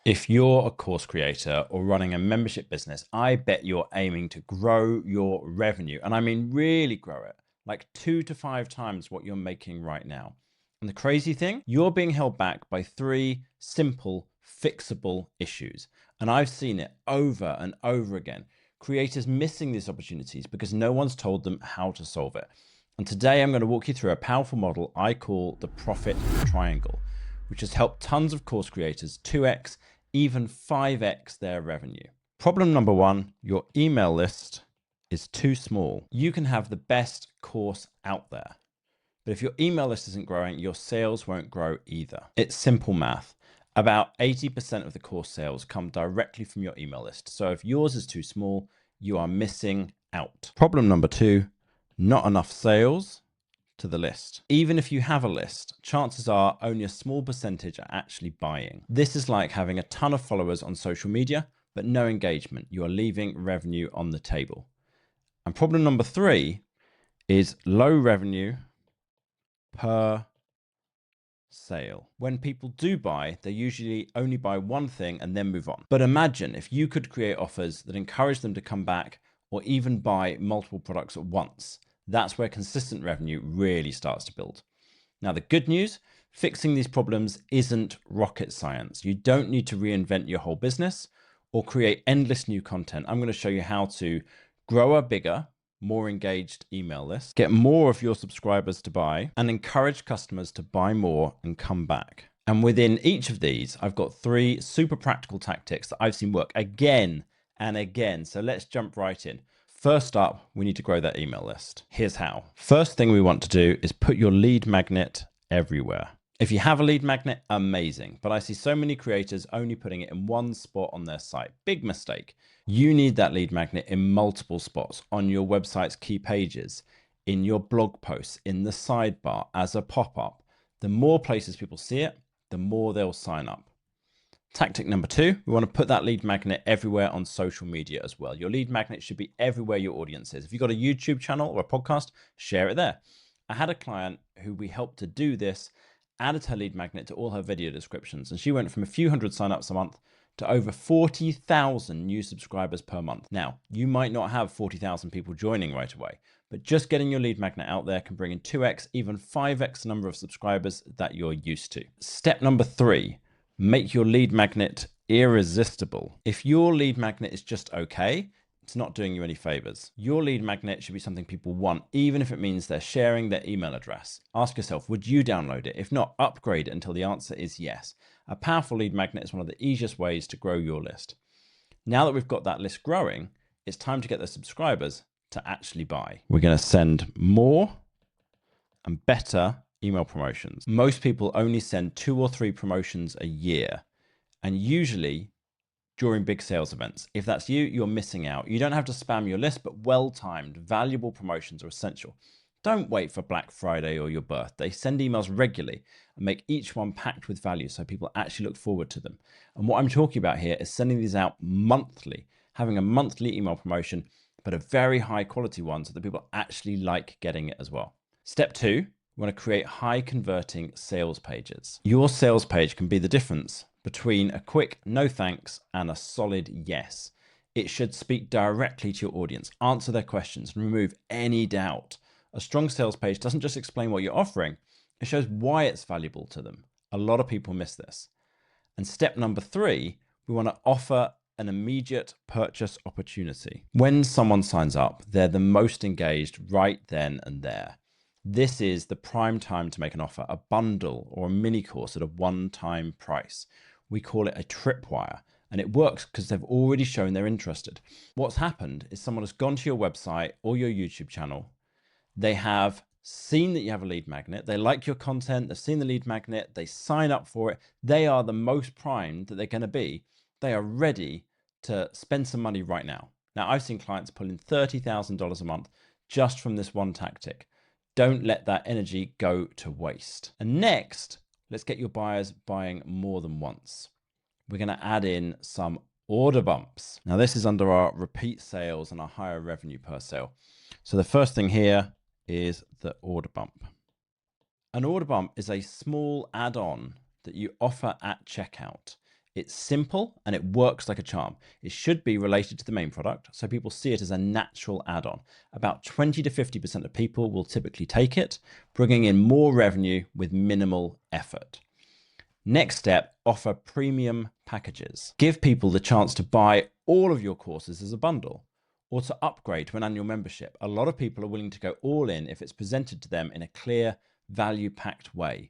If you're a course creator or running a membership business, I bet you're aiming to grow your revenue. And I mean, really grow it, like 2 to 5 times what you're making right now. And the crazy thing, you're being held back by 3 simple, fixable issues. And I've seen it over and over again. Creators missing these opportunities because no one's told them how to solve it. And today I'm going to walk you through a powerful model I call the profit triangle, which has helped tons of course creators 2x, even 5x their revenue. Problem number 1, your email list is too small. You can have the best course out there, but if your email list isn't growing, your sales won't grow either. It's simple math. About 80% of the course sales come directly from your email list. So if yours is too small, you are missing out. Problem number 2, not enough sales to the list. Even if you have a list, chances are only a small percentage are actually buying. This is like having a ton of followers on social media, but no engagement. You are leaving revenue on the table. And problem number 3 is low revenue per sale. When people do buy, they usually only buy one thing and then move on. But imagine if you could create offers that encourage them to come back or even buy multiple products at once. That's where consistent revenue really starts to build. Now, the good news, fixing these problems isn't rocket science. You don't need to reinvent your whole business or create endless new content. I'm going to show you how to grow a bigger, more engaged email list, get more of your subscribers to buy, and encourage customers to buy more and come back. And within each of these, I've got 3 super practical tactics that I've seen work again and again. So let's jump right in. First up, we need to grow that email list. Here's how. First thing we want to do is put your lead magnet everywhere. If you have a lead magnet, amazing. But I see so many creators only putting it in one spot on their site. Big mistake. You need that lead magnet in multiple spots on your website's key pages, in your blog posts, in the sidebar, as a pop-up. The more places people see it, the more they'll sign up. Tactic number 2, we want to put that lead magnet everywhere on social media as well. Your lead magnet should be everywhere your audience is. If you've got a YouTube channel or a podcast, share it there. I had a client who we helped to do this, added her lead magnet to all her video descriptions, and she went from a few hundred signups a month to over 40,000 new subscribers per month. Now, you might not have 40,000 people joining right away, but just getting your lead magnet out there can bring in 2x, even 5x the number of subscribers that you're used to. Step number 3, make your lead magnet irresistible. If your lead magnet is just okay, it's not doing you any favors. Your lead magnet should be something people want, even if it means they're sharing their email address. Ask yourself, would you download it? If not, upgrade it until the answer is yes. A powerful lead magnet is one of the easiest ways to grow your list. Now that we've got that list growing, it's time to get the subscribers to actually buy. We're going to send more and better email promotions. Most people only send 2 or 3 promotions a year, and usually during big sales events. If that's you, you're missing out. You don't have to spam your list, but well-timed, valuable promotions are essential. Don't wait for Black Friday or your birthday. Send emails regularly and make each one packed with value so people actually look forward to them. And what I'm talking about here is sending these out monthly, having a monthly email promotion, but a very high quality one so that people actually like getting it as well. Step 2, you want to create high converting sales pages. Your sales page can be the difference between a quick no thanks and a solid yes. It should speak directly to your audience, answer their questions, and remove any doubt. A strong sales page doesn't just explain what you're offering, it shows why it's valuable to them. A lot of people miss this. And step number 3, we want to offer an immediate purchase opportunity. When someone signs up, they're the most engaged right then and there. This is the prime time to make an offer, a bundle or a mini course at a one-time price. We call it a tripwire, and it works because they've already shown they're interested. What's happened is someone has gone to your website or your YouTube channel. They have seen that you have a lead magnet. They like your content. They've seen the lead magnet. They sign up for it. They are the most primed that they're going to be. They are ready to spend some money right now. Now, I've seen clients pull in $30,000 a month just from this one tactic. Don't let that energy go to waste. And next, let's get your buyers buying more than once. We're going to add in some order bumps. Now, this is under our repeat sales and our higher revenue per sale. So the first thing here is the order bump. An order bump is a small add-on that you offer at checkout. It's simple and it works like a charm. It should be related to the main product, so people see it as a natural add-on. About 20 to 50% of people will typically take it, bringing in more revenue with minimal effort. Next step, offer premium packages. Give people the chance to buy all of your courses as a bundle or to upgrade to an annual membership. A lot of people are willing to go all in if it's presented to them in a clear, value-packed way.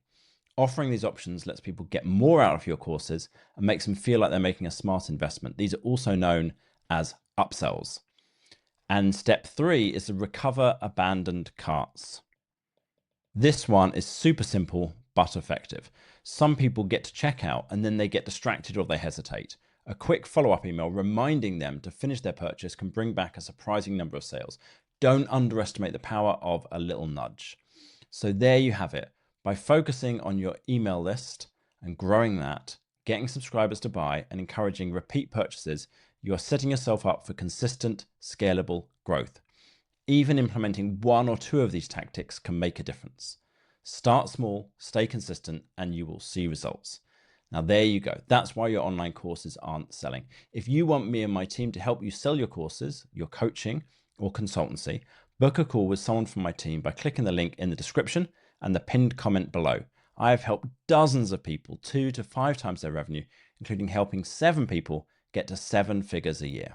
Offering these options lets people get more out of your courses and makes them feel like they're making a smart investment. These are also known as upsells. And step 3 is to recover abandoned carts. This one is super simple but effective. Some people get to checkout and then they get distracted or they hesitate. A quick follow-up email reminding them to finish their purchase can bring back a surprising number of sales. Don't underestimate the power of a little nudge. So there you have it. By focusing on your email list and growing that, getting subscribers to buy and encouraging repeat purchases, you are setting yourself up for consistent, scalable growth. Even implementing 1 or 2 of these tactics can make a difference. Start small, stay consistent, and you will see results. Now there you go. That's why your online courses aren't selling. If you want me and my team to help you sell your courses, your coaching or consultancy, book a call with someone from my team by clicking the link in the description and the pinned comment below. I have helped dozens of people 2 to 5 times their revenue, including helping 7 people get to 7 figures a year.